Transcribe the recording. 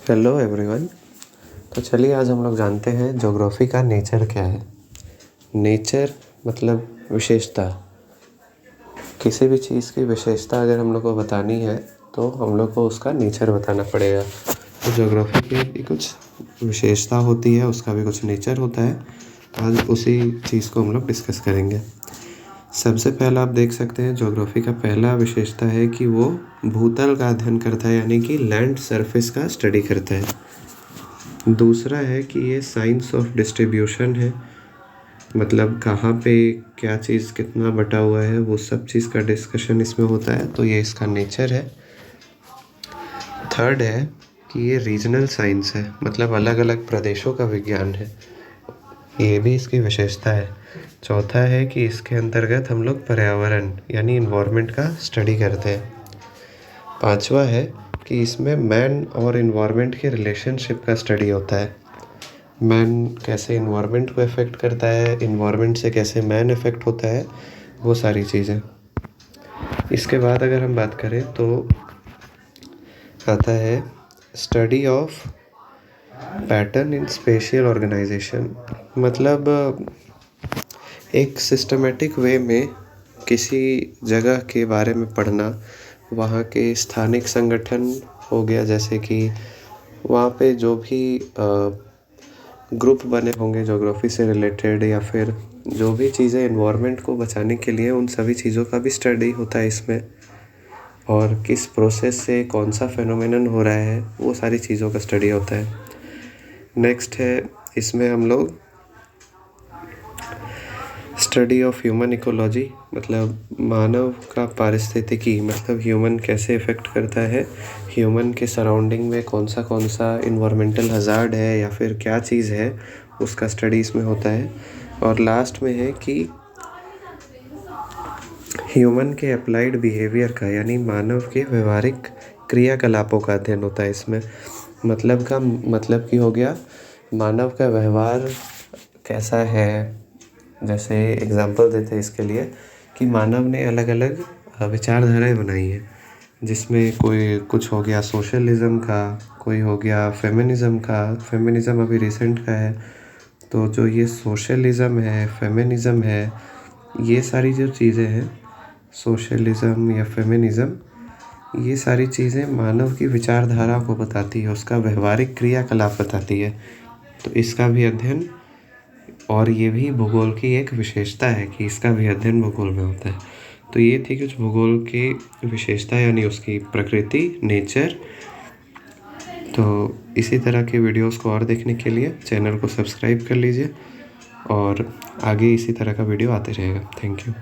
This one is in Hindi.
Hello everyone. तो चलिए आज हम लोग जानते हैं ज्योग्राफी का नेचर क्या है। नेचर मतलब विशेषता। किसी भी चीज़ की विशेषता अगर हम लोग को बतानी है तो हम लोग को उसका नेचर बताना पड़ेगा। तो ज्योग्राफी की भी कुछ विशेषता होती है, उसका भी कुछ नेचर होता है। तो आज उसी चीज़ को हम लोग डिस्कस करेंगे। सबसे पहला आप देख सकते हैं ज्योग्राफी का पहला विशेषता है कि वो भूतल का अध्ययन करता है, यानी कि लैंड सरफेस का स्टडी करता है। दूसरा है कि ये साइंस ऑफ डिस्ट्रीब्यूशन है, मतलब कहाँ पे क्या चीज़ कितना बटा हुआ है वो सब चीज़ का डिस्कशन इसमें होता है, तो ये इसका नेचर है। थर्ड है कि ये रीजनल साइंस है, मतलब अलग अलग प्रदेशों का विज्ञान है, ये भी इसकी विशेषता है। चौथा है कि इसके अंतर्गत हम लोग पर्यावरण यानी इन्वायरमेंट का स्टडी करते हैं। पांचवा है कि इसमें मैन और इन्वायरमेंट के रिलेशनशिप का स्टडी होता है। मैन कैसे इन्वायरमेंट को अफेक्ट करता है, इन्वायरमेंट से कैसे मैन अफेक्ट होता है, वो सारी चीज़ें। इसके बाद अगर हम बात करें तो आता है study of pattern in spatial organisation, मतलब एक सिस्टमेटिक वे में किसी जगह के बारे में पढ़ना, वहाँ के स्थानिक संगठन हो गया, जैसे कि वहाँ पे जो भी ग्रुप बने होंगे ज्योग्राफी से रिलेटेड, या फिर जो भी चीज़ें एनवायरनमेंट को बचाने के लिए, उन सभी चीज़ों का भी स्टडी होता है इसमें। और किस प्रोसेस से कौन सा फेनोमेनन हो रहा है, वो सारी चीज़ों का स्टडी होता है। नेक्स्ट है इसमें हम लोग स्टडी ऑफ ह्यूमन इकोलॉजी, मतलब मानव का पारिस्थितिकी, मतलब ह्यूमन कैसे इफ़ेक्ट करता है, ह्यूमन के सराउंडिंग में कौन सा इन्वायरमेंटल हज़ार्ड है या फिर क्या चीज़ है, उसका स्टडी इसमें होता है। और लास्ट में है कि ह्यूमन के अप्लाइड बिहेवियर का, यानी मानव के व्यवहारिक क्रियाकलापों का अध्ययन होता है इसमें। मतलब कि हो गया मानव का व्यवहार कैसा है। जैसे एग्जांपल देते हैं इसके लिए कि मानव ने अलग अलग विचारधाराएं बनाई हैं, जिसमें कोई कुछ हो गया सोशलिज्म का, कोई हो गया फेमिनिज्म का। फेमिनिज्म अभी रिसेंट का है, तो जो ये सोशलिज्म है, फेमिनिज्म है, ये सारी जो चीज़ें हैं, सोशलिज्म या फेमिनिज्म, ये सारी चीज़ें मानव की विचारधारा को बताती है, उसका व्यवहारिक क्रियाकलाप बताती है। तो इसका भी अध्ययन, और ये भी भूगोल की एक विशेषता है कि इसका भी अध्ययन भूगोल में होता है। तो ये थी कुछ भूगोल की विशेषता, यानी उसकी प्रकृति, नेचर। तो इसी तरह के वीडियोस को और देखने के लिए चैनल को सब्सक्राइब कर लीजिए, और आगे इसी तरह का वीडियो आते रहेगा। Thank you.